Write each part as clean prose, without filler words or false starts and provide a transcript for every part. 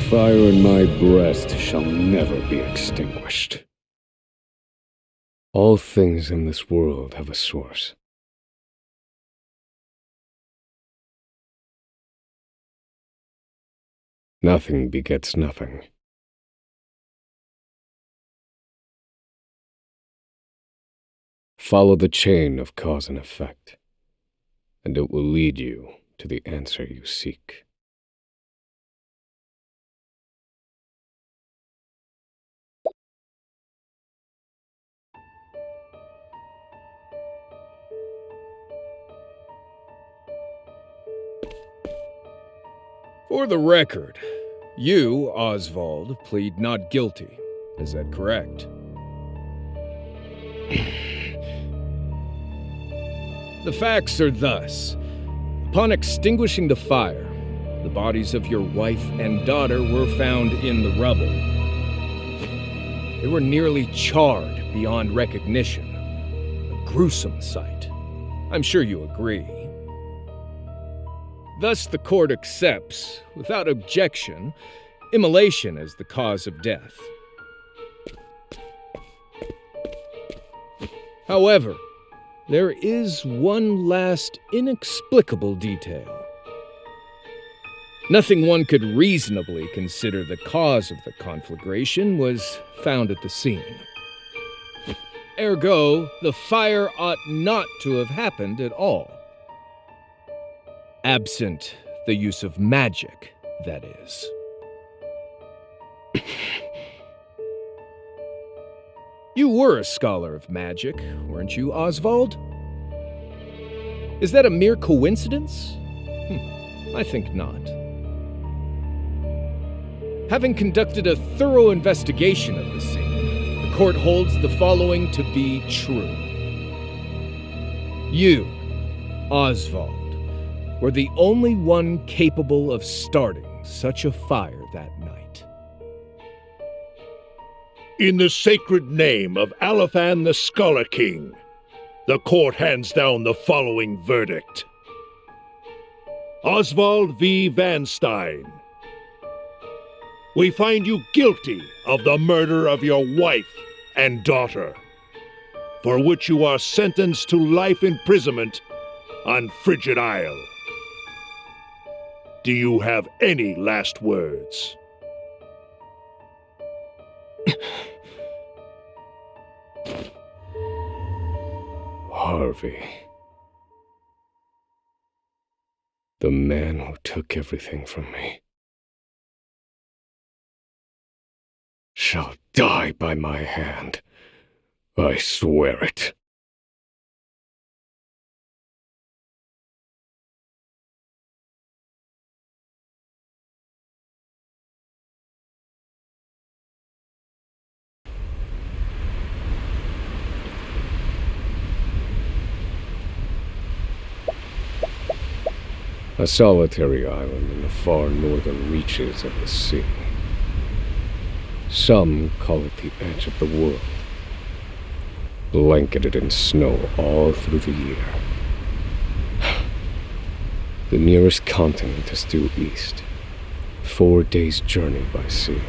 fire in my breast shall never be extinguished. All things in this world have a source. Nothing begets nothing. Follow the chain of cause and effect, and it will lead you to the answer you seek. For the record, you, Osvald, plead not guilty. Is that correct? The facts are thus. Upon extinguishing the fire, the bodies of your wife and daughter were found in the rubble. They were nearly charred beyond recognition. A gruesome sight. I'm sure you agree. Thus, the court accepts, without objection, immolation as the cause of death. However, there is one last inexplicable detail. Nothing one could reasonably consider the cause of the conflagration was found at the scene. Ergo, the fire ought not to have happened at all. Absent the use of magic, that is. You were a scholar of magic, weren't you, Osvald? Is that a mere coincidence? I think not. Having conducted a thorough investigation of the scene, the court holds the following to be true. You, Osvald, were the only one capable of starting such a fire that night. In the sacred name of Alephan the Scholar King, the court hands down the following verdict. Osvald V. Van Stein, we find you guilty of the murder of your wife and daughter, for which you are sentenced to life imprisonment on Frigid Isle. Do you have any last words? Harvey. The man who took everything from me shall die by my hand. I swear it. A solitary island in the far northern reaches of the sea. Some call it the edge of the world, blanketed in snow all through the year. The nearest continent is due east, 4 days' journey by sea,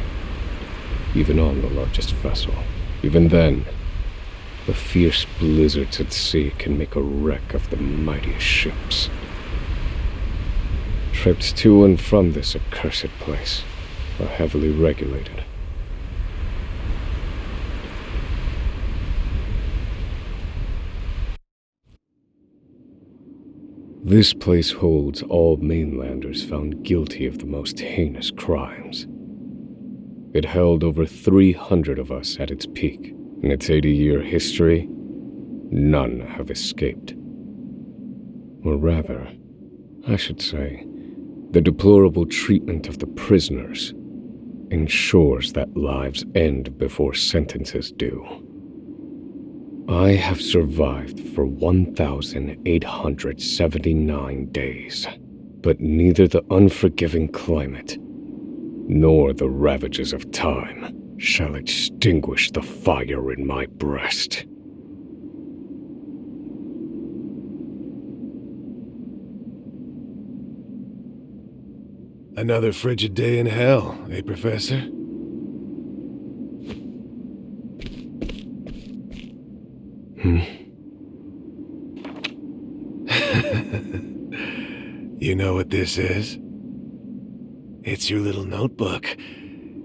even on the largest vessel. Even then, the fierce blizzards at sea can make a wreck of the mightiest ships. Trips to and from this accursed place are heavily regulated. This place holds all mainlanders found guilty of the most heinous crimes. It held over 300 of us at its peak. In its 80-year history, none have escaped. Or rather, I should say, the deplorable treatment of the prisoners ensures that lives end before sentences do. I have survived for 1,879 days, but neither the unforgiving climate nor the ravages of time shall extinguish the fire in my breast. Another frigid day in hell, eh, Professor? You know what this is? It's your little notebook.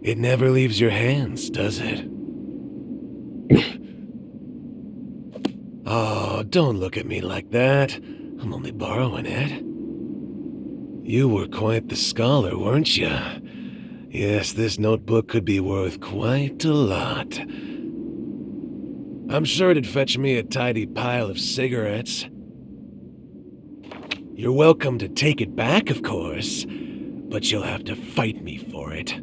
It never leaves your hands, does it? Oh, don't look at me like that. I'm only borrowing it. You were quite the scholar, weren't you? Yes, this notebook could be worth quite a lot. I'm sure it'd fetch me a tidy pile of cigarettes. You're welcome to take it back, of course, but you'll have to fight me for it.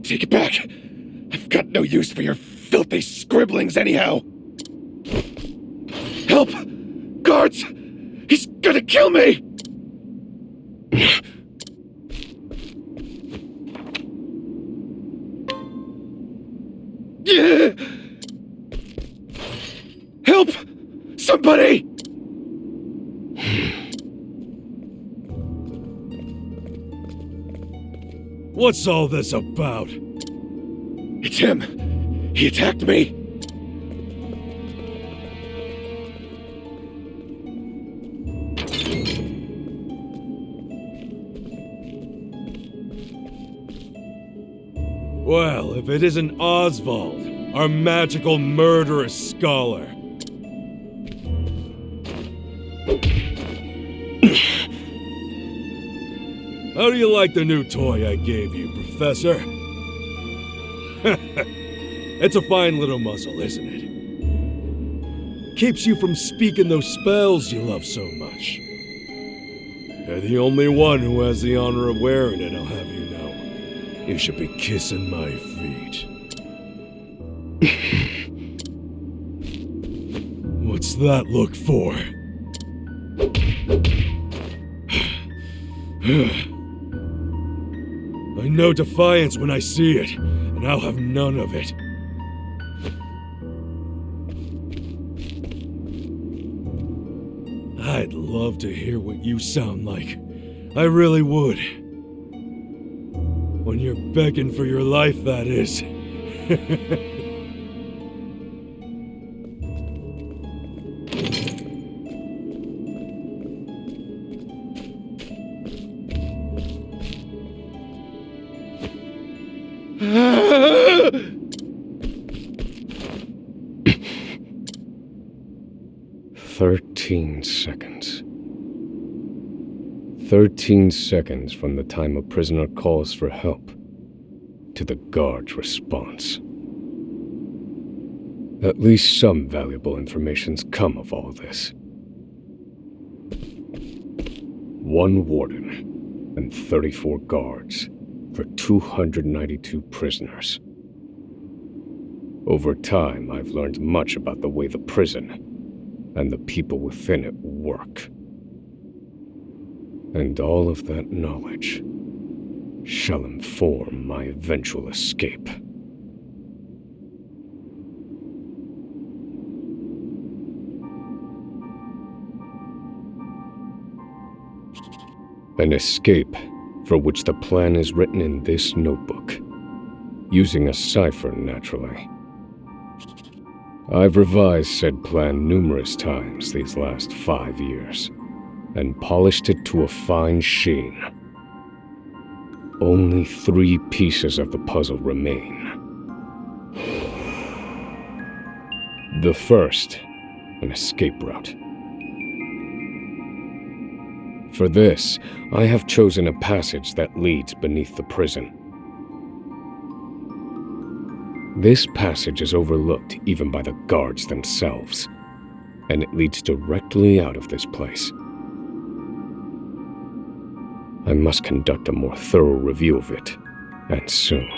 Take it back. I've got no use for your filthy scribblings anyhow. Help! Guards! He's gonna kill me! Help! Somebody! What's all this about? It's him! He attacked me! Well, if it isn't Osvald, our magical murderous scholar. How do you like the new toy I gave you, Professor? It's a fine little muzzle, isn't it? Keeps you from speaking those spells you love so much. You're the only one who has the honor of wearing it, I'll have you know. You should be kissing my feet. What's that look for? I know defiance when I see it, and I'll have none of it. I'd love to hear what you sound like. I really would. When you're begging for your life, that is. "13 seconds. 13 seconds from the time a prisoner calls for help to the guard's response. At least some valuable information's come of all this. One warden and 34 guards for 292 prisoners. Over time, I've learned much about the way the prison and the people within it work. And all of that knowledge shall inform my eventual escape. An escape for which the plan is written in this notebook, using a cipher, naturally. I've revised said plan numerous times these last 5 years, and polished it to a fine sheen. Only 3 pieces of the puzzle remain. The first, an escape route. For this, I have chosen a passage that leads beneath the prison. This passage is overlooked even by the guards themselves, and it leads directly out of this place. I must conduct a more thorough review of it, and soon.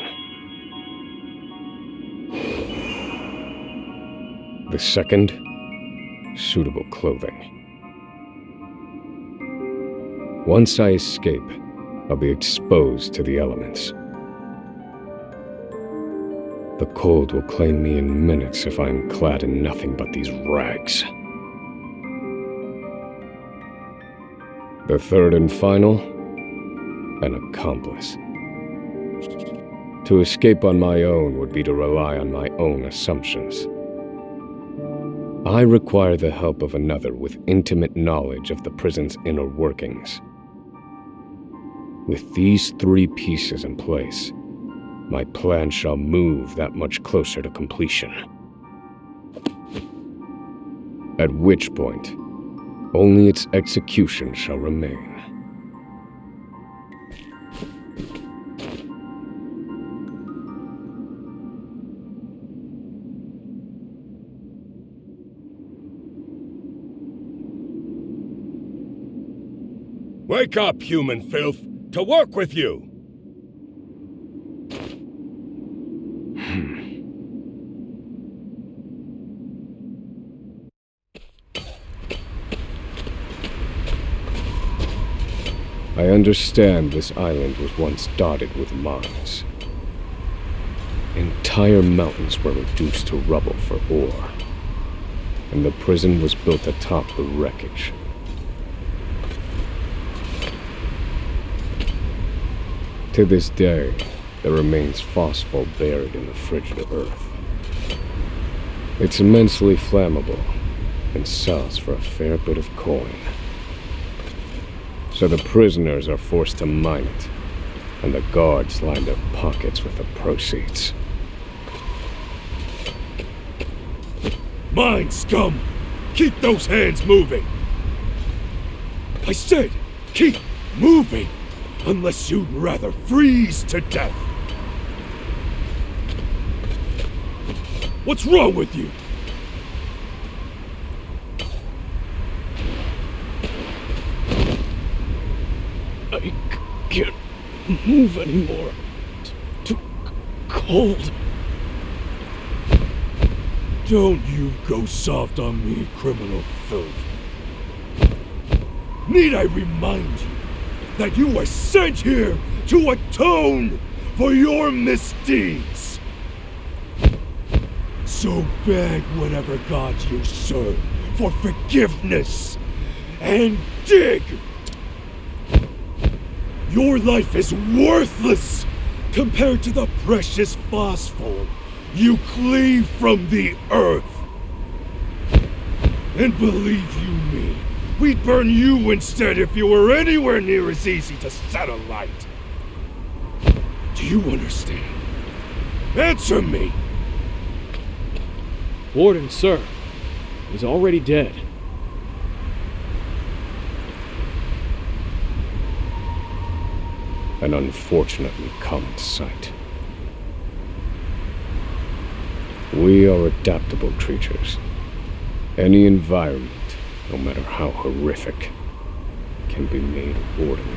The second, suitable clothing. Once I escape, I'll be exposed to the elements. The cold will claim me in minutes if I am clad in nothing but these rags. The third and final, an accomplice. To escape on my own would be to rely on my own assumptions. I require the help of another with intimate knowledge of the prison's inner workings. With these 3 pieces in place, my plan shall move that much closer to completion. At which point, only its execution shall remain. Wake up, human filth! To work with you! I understand this island was once dotted with mines. Entire mountains were reduced to rubble for ore, and the prison was built atop the wreckage. To this day, there remains phosphor buried in the frigid earth. It's immensely flammable, and sells for a fair bit of coin. So the prisoners are forced to mine it, and the guards line their pockets with the proceeds. Mine, scum! Keep those hands moving! I said, keep moving! Unless you'd rather freeze to death! What's wrong with you? I can't move anymore. Too cold. Don't you go soft on me, criminal filth. Need I remind you that you were sent here to atone for your misdeeds? So beg whatever gods you serve for forgiveness and dig! Your life is worthless compared to the precious phosphor you cleave from the earth. And believe you me, we'd burn you instead if you were anywhere near as easy to set alight. Do you understand? Answer me! Warden, sir. He's already dead. An unfortunately common sight. We are adaptable creatures. Any environment, no matter how horrific, can be made ordinary.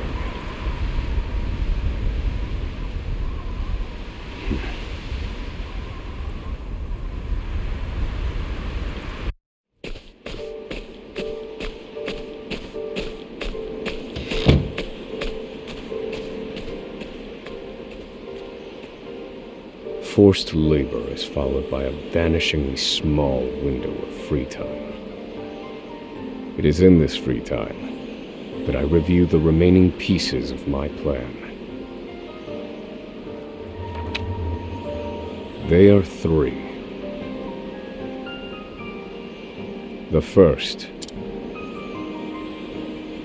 Forced labor is followed by a vanishingly small window of free time. It is in this free time that I review the remaining pieces of my plan. They are 3. The first.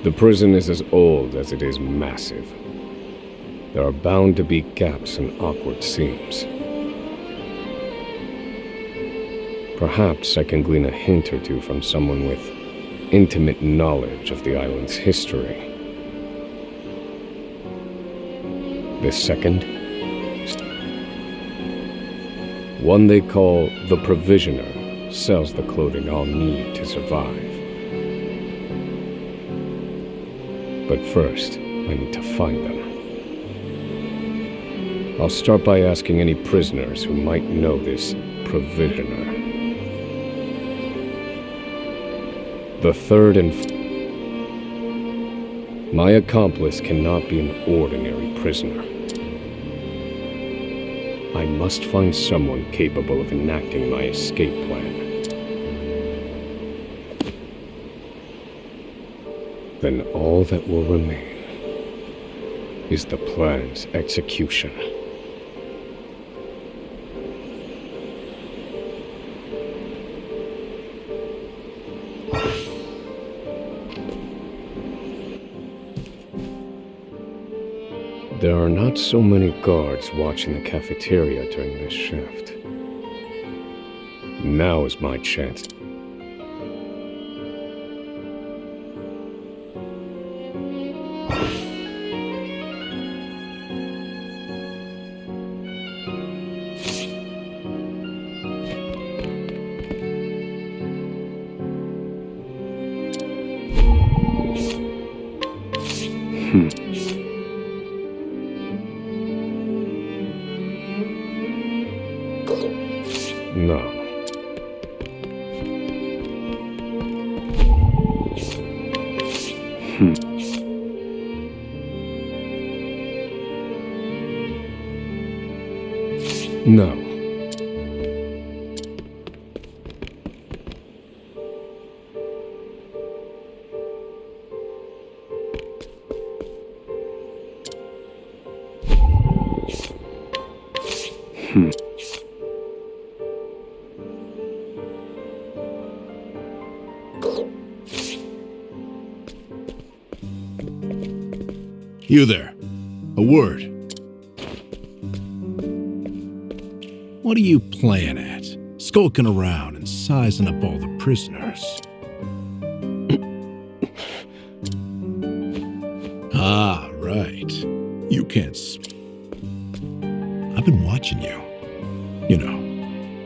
The prison is as old as it is massive. There are bound to be gaps and awkward seams. Perhaps I can glean a hint or two from someone with intimate knowledge of the island's history. The second, one they call the Provisioner, sells the clothing I'll need to survive. But first, I need to find them. I'll start by asking any prisoners who might know this Provisioner. The third and my accomplice cannot be an ordinary prisoner. I must find someone capable of enacting my escape plan. Then all that will remain is the plan's execution. There are not so many guards watching the cafeteria during this shift. Now is my chance. No. No. You there. A word. What are you playing at? Skulking around and sizing up all the prisoners. Ah, right. You can't I've been watching you. You know,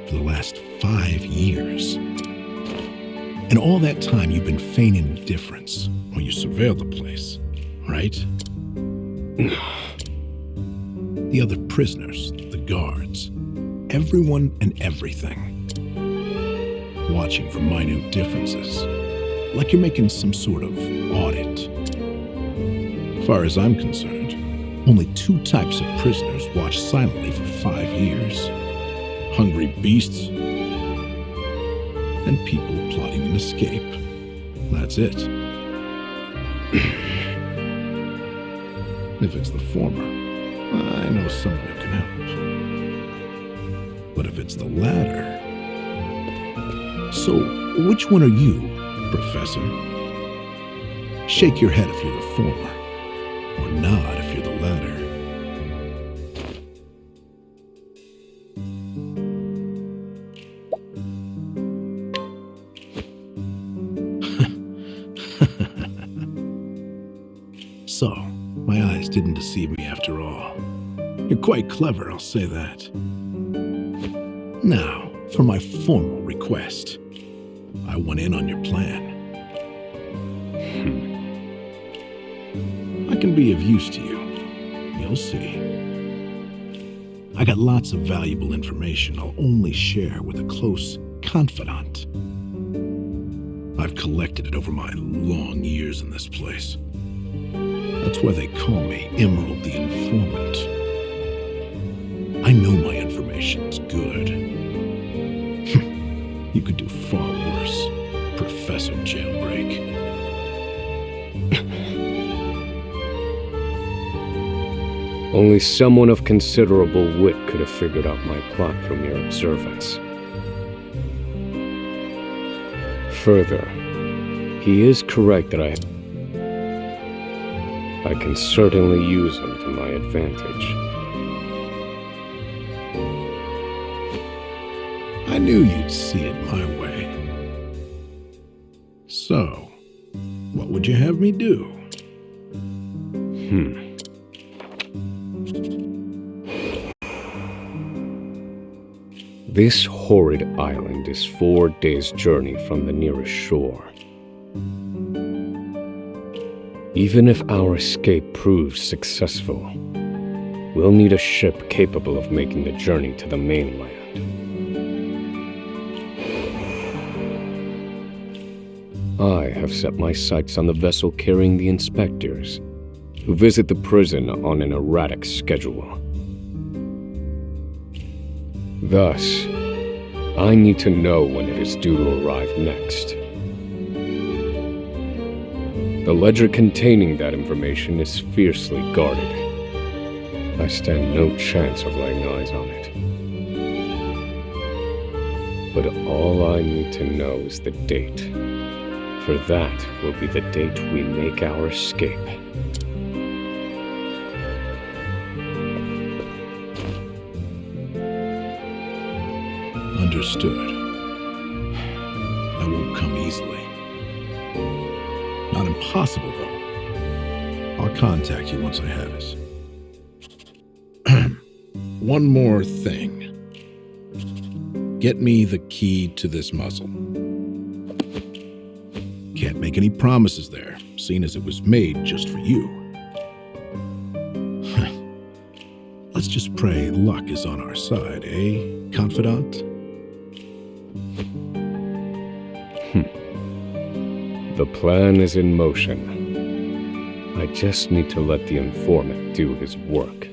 for the last 5 years. And all that time you've been feigning indifference while you surveil the place, right? The other prisoners, the guards, everyone and everything. Watching for minute differences, like you're making some sort of audit. As far as I'm concerned, only 2 types of prisoners watch silently for 5 years. Hungry beasts and people plotting an escape. That's it. If it's the former, I know someone who can help. But if it's the latter... So, which one are you, Professor? Shake your head if you're the former, or nod if you're the latter. So, my eyes didn't deceive me after all. You're quite clever, I'll say that. Now, for my formal request. I went in on your plan. I can be of use to you. You'll see. I got lots of valuable information I'll only share with a close confidant. I've collected it over my long years in this place. That's why they call me Emerald the Informant. I know my information's good. You could do far worse, Professor Jailbreak. Only someone of considerable wit could have figured out my plot from mere observance. further, he is correct that I can certainly use him to my advantage. I knew you'd see it my way. So, what would you have me do? This horrid island is 4 days' journey from the nearest shore. Even if our escape proves successful, we'll need a ship capable of making the journey to the mainland. I have set my sights on the vessel carrying the inspectors, who visit the prison on an erratic schedule. Thus, I need to know when it is due to arrive next. The ledger containing that information is fiercely guarded. I stand no chance of laying eyes on it. But all I need to know is the date, for that will be the date we make our escape. Understood. That won't come easily. Not impossible, though. I'll contact you once I have it. One more thing. Get me the key to this muzzle. Can't make any promises there, seeing as it was made just for you. Let's just pray luck is on our side, eh, confidant? The plan is in motion. I just need to let the informant do his work.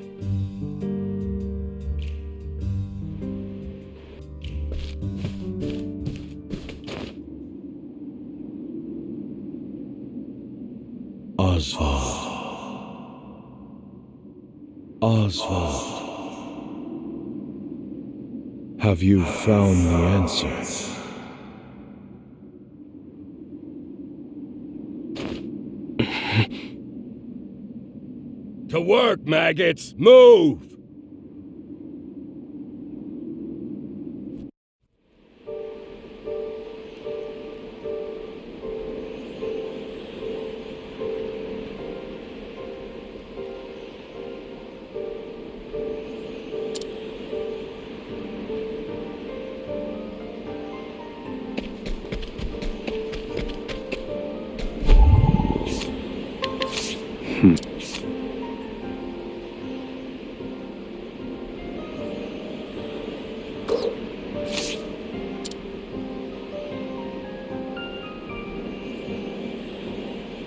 Osvald. Have you found the answer? To work, maggots! Move!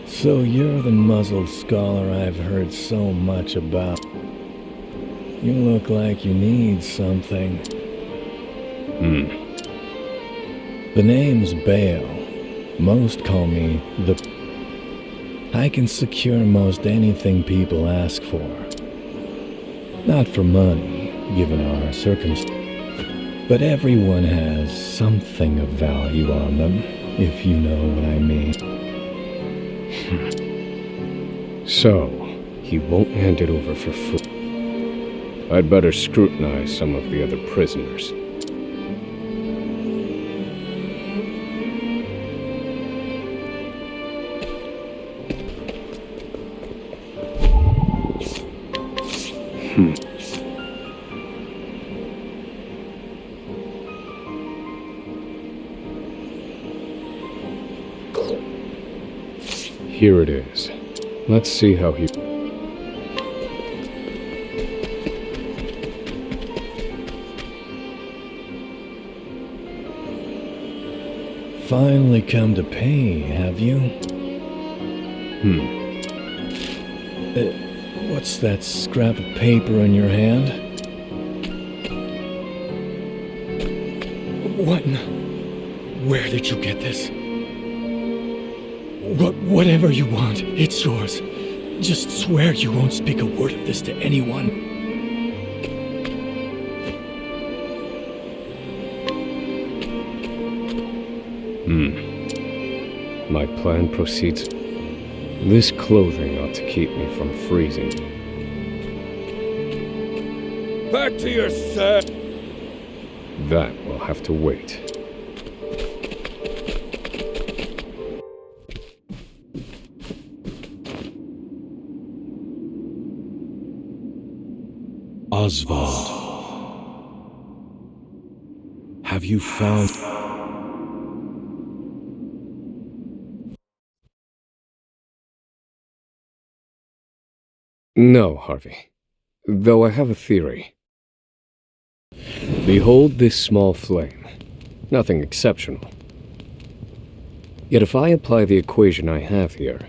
So you're the muzzled scholar I've heard so much about. You look like you need something. The name's Bale. Most call me the... I can secure most anything people ask for. Not for money, given our circumstances. But everyone has something of value on them, if you know what I mean. So, he won't hand it over for free. I'd better scrutinize some of the other prisoners. Here it is. Let's see how he... Finally come to pay, have you? What's that scrap of paper in your hand? What? Where did you get this? Whatever you want, it's yours. Just swear you won't speak a word of this to anyone. My plan proceeds. This clothing ought to keep me from freezing. Back to your set! That will have to wait. Osvald, have you found... No, Harvey. Though I have a theory. Behold this small flame. Nothing exceptional. Yet if I apply the equation I have here,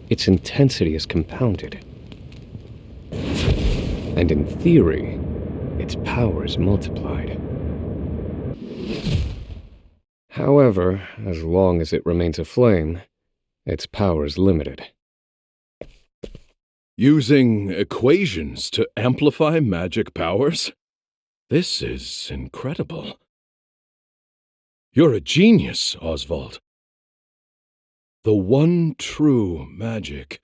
its intensity is compounded. And in theory, its power is multiplied. However, as long as it remains a flame, its power is limited. Using equations to amplify magic powers? This is incredible. You're a genius, Osvald. The one true magic.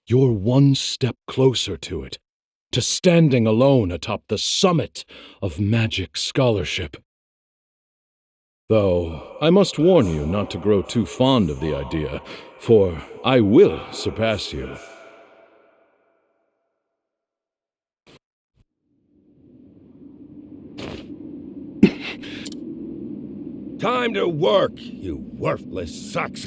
You're one step closer to it, to standing alone atop the summit of magic scholarship. Though, I must warn you not to grow too fond of the idea, for I will surpass you. Time to work, you worthless sacks.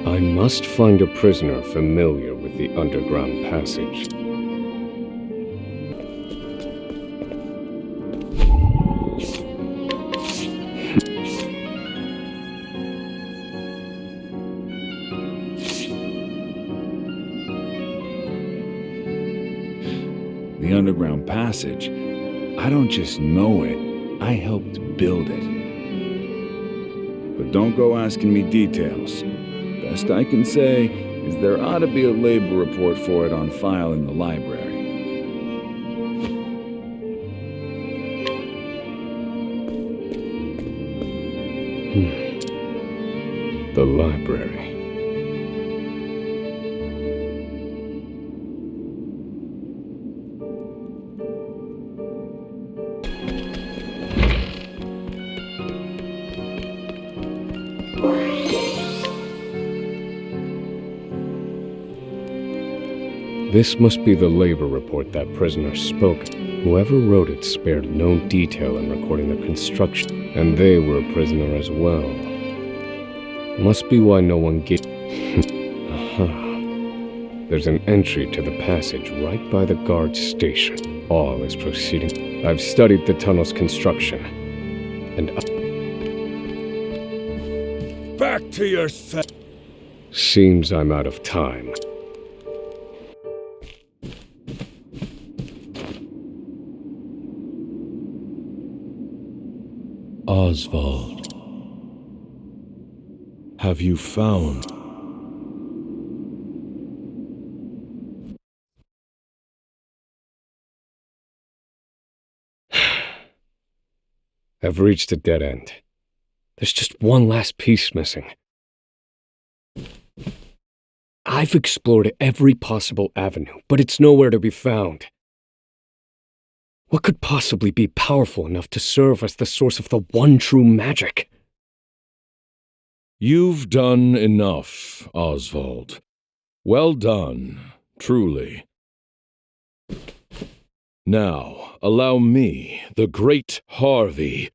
I must find a prisoner familiar with the underground passage. The underground passage, I don't just know it, I helped build it. But don't go asking me details. Best I can say is there ought to be a labor report for it on file in the library. The library. This must be the labor report that prisoner spoke. Whoever wrote it spared no detail in recording the construction, and they were a prisoner as well. Must be why no one gave... Aha. There's an entry to the passage right by the guard station. All is proceeding. I've studied the tunnel's construction, and... Back to your set! Seems I'm out of time. Osvald, have you found... I've reached a dead end. There's just one last piece missing. I've explored every possible avenue, but it's nowhere to be found. What could possibly be powerful enough to serve as the source of the one true magic? You've done enough, Osvald. Well done, truly. Now, allow me, the great Harvey,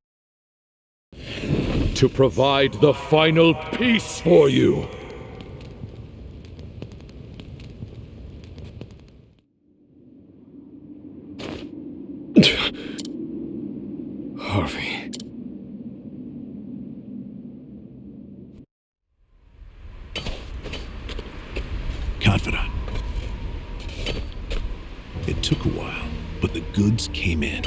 to provide the final piece for you. Harvey. Confidant. It took a while, but the goods came in.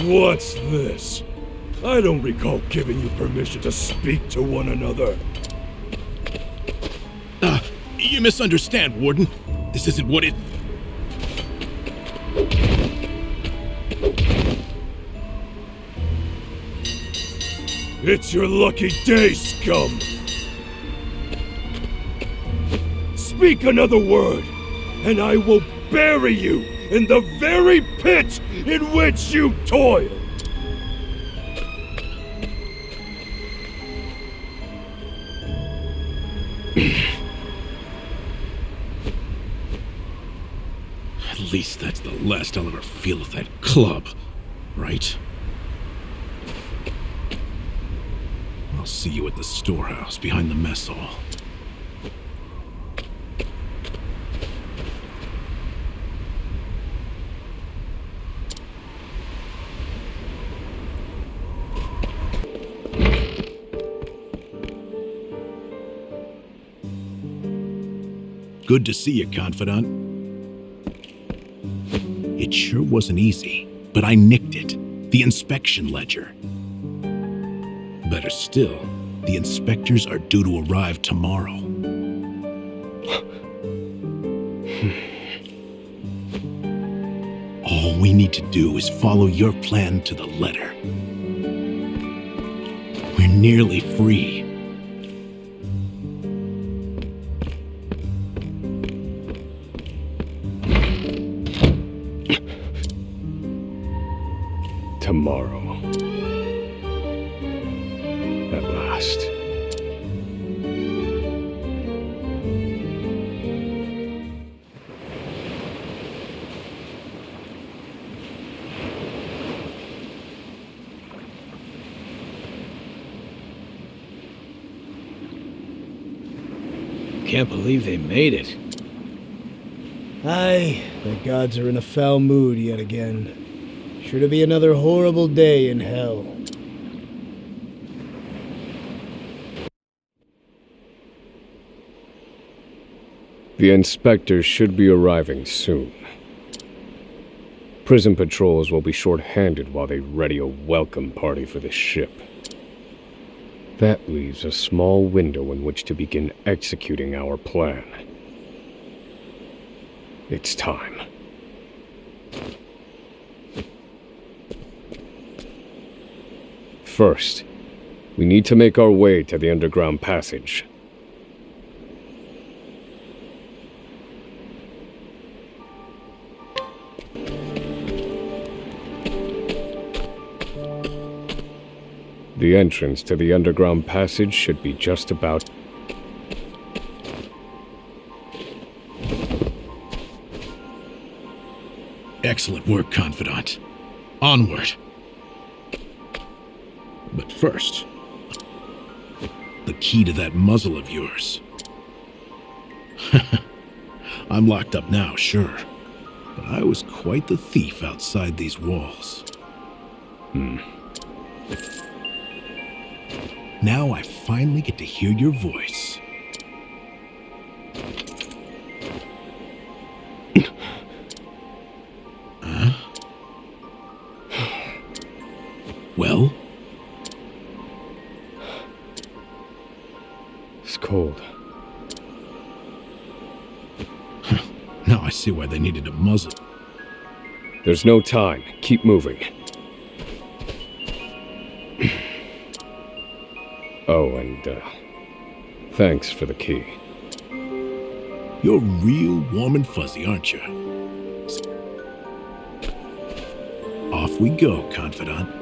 What's this? I don't recall giving you permission to speak to one another. You misunderstand, Warden. This isn't what it... It's your lucky day, scum! Speak another word, and I will bury you in the very pit in which you toil! At least that's the last I'll ever feel of that club, right? I'll see you at the storehouse behind the mess hall. Good to see you, Confidant. It sure wasn't easy, but I nicked it. The inspection ledger. Better still, the inspectors are due to arrive tomorrow. All we need to do is follow your plan to the letter. We're nearly free. Tomorrow. At last. Can't believe they made it. Aye, the gods are in a foul mood yet again. Sure to be another horrible day in hell. The inspectors should be arriving soon. Prison patrols will be short-handed while they ready a welcome party for the ship. That leaves a small window in which to begin executing our plan. It's time. First, we need to make our way to the underground passage. The entrance to the underground passage should be just about... Excellent work, Confidant. Onward. But first, the key to that muzzle of yours. I'm locked up now, sure. But I was quite the thief outside these walls. Now I finally get to hear your voice. Huh? Well? It's cold. Now I see why they needed a muzzle. There's no time. Keep moving. Oh, and, thanks for the key. You're real warm and fuzzy, aren't you? Off we go, Confidant.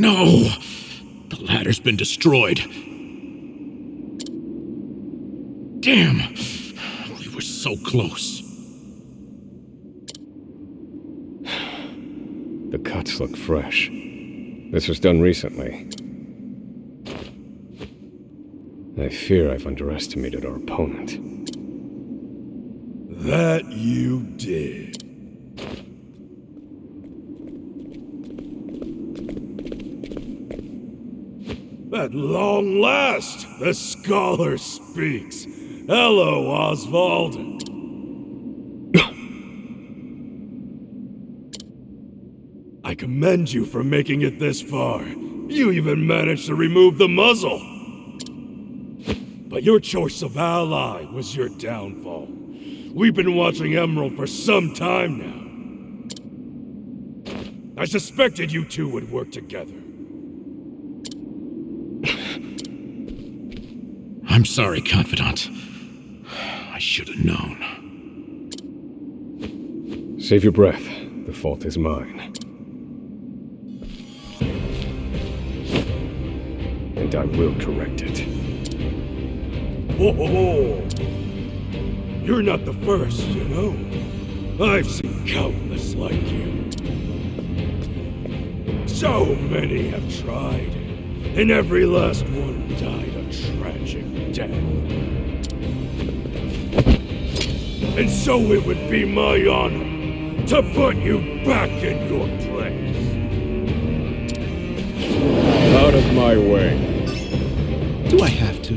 No! The ladder's been destroyed. Damn! We were so close. The cuts look fresh. This was done recently. I fear I've underestimated our opponent. That you did. At long last, the scholar speaks. Hello, Osvald. I commend you for making it this far. You even managed to remove the muzzle. But your choice of ally was your downfall. We've been watching Emerald for some time now. I suspected you two would work together. I'm sorry, Confidant. I should have known. Save your breath. The fault is mine. And I will correct it. Oh, you're not the first, you know. I've seen countless like you. So many have tried, and every last one died a tragic death. And so it would be my honor to put you back in your place. Out of my way. Do I have to?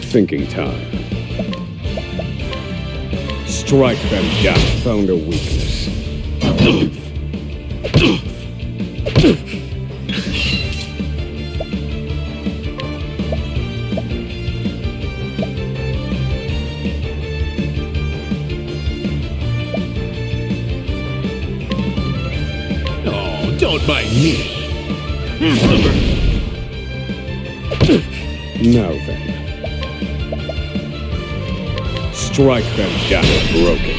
Thinking time. Strike them down. Found a weakness. Oh, don't mind me. Now then. Strike them down. Broken.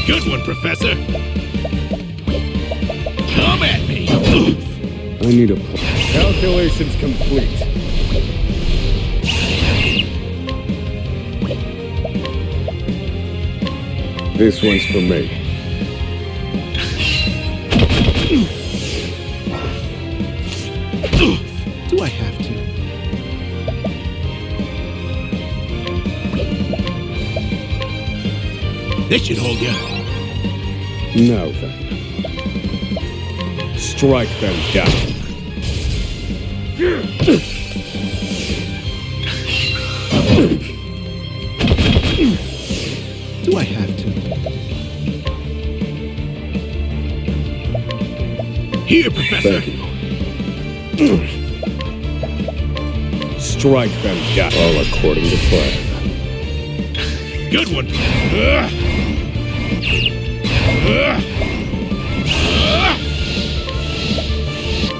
Good one, Professor. Come at me. I need a plan. Calculations complete. This one's for me. Do I have to? This should hold you. Now then. Strike them down. Do I have to? Here, Professor. Thank you. Strike them down. All according to plan. Good one.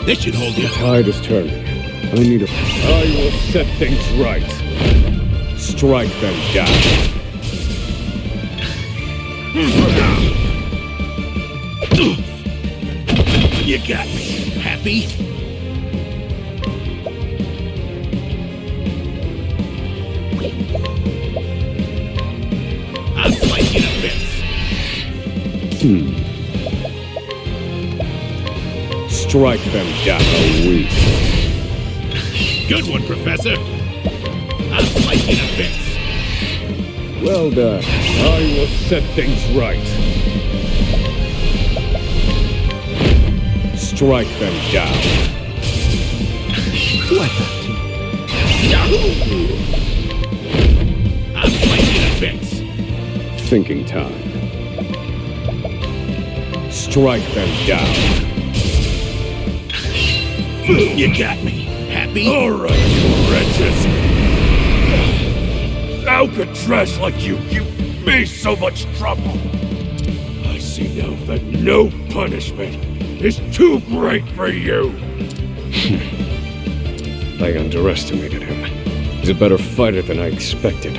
This should hold you. Tide is turning. I need a... I will set things right. Strike them down. You got me. Happy? I'll slice you to bits. Strike them down. A week. Good one, Professor. I'll slice you to bits. Well done. I will set things right. Strike them down. Do I have to? Yahoo! I'll slice you to bits. Thinking time. Strike them down. You got me. Happy? All right, you wretches. How could trash like you give me so much trouble? I see now that no punishment is too great for you. I underestimated him. He's a better fighter than I expected.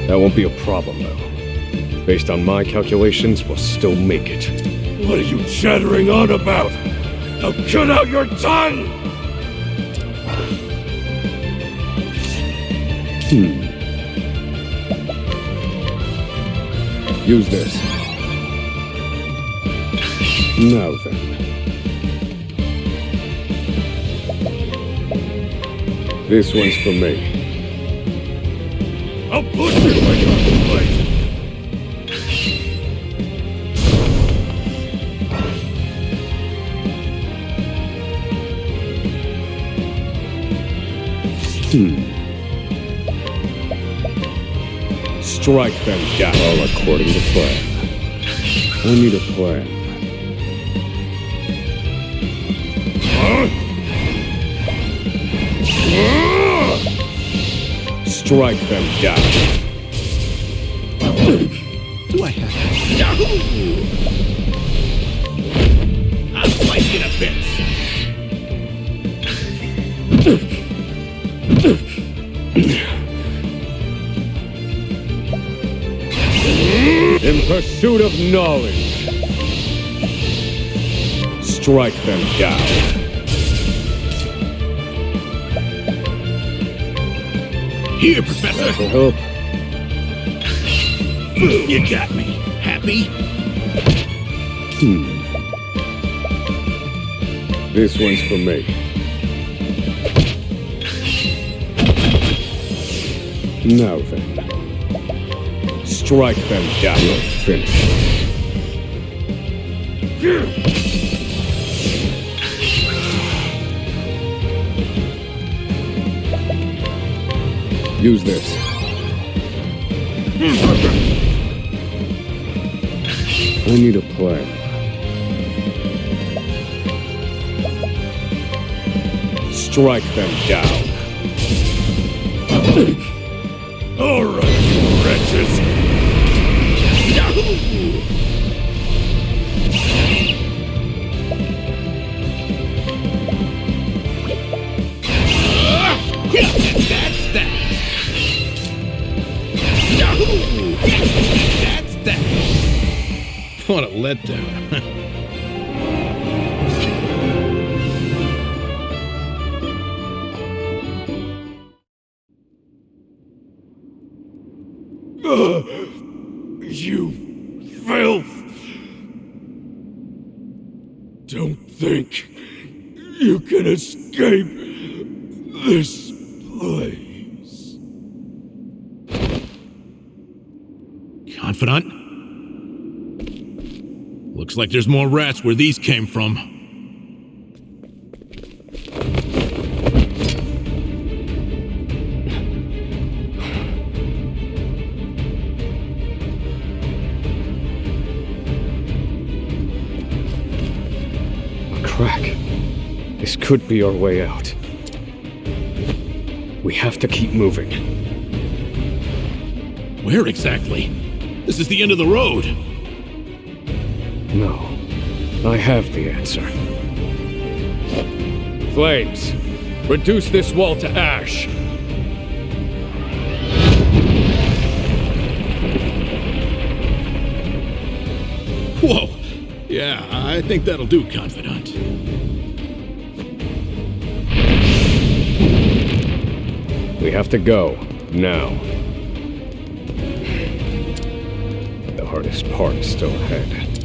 That won't be a problem, though. Based on my calculations, we'll still make it. What are you chattering on about? Now cut out your tongue! Use this. Now then. This one's for me. I'll put you in your place! Strike them down. All according to plan. I need a plan. Strike them down. Do I have I'll slice you to bits! In pursuit of knowledge. Strike them down. Here, Professor! For help. You got me. Happy? This one's for me. Now then. Strike them down. You're finished. Use this. I need a plan. Strike them down. All right, you wretches! That's that! That's that! What a letdown. You filth! Don't think you can escape this place. Confidant? Looks like there's more rats where these came from. Crack. This could be our way out. We have to keep moving. Where exactly? This is the end of the road. No. I have the answer. Flames! Reduce this wall to ash! Whoa! Yeah, I think that'll do, Confidant. We have to go. Now. The hardest part is still ahead.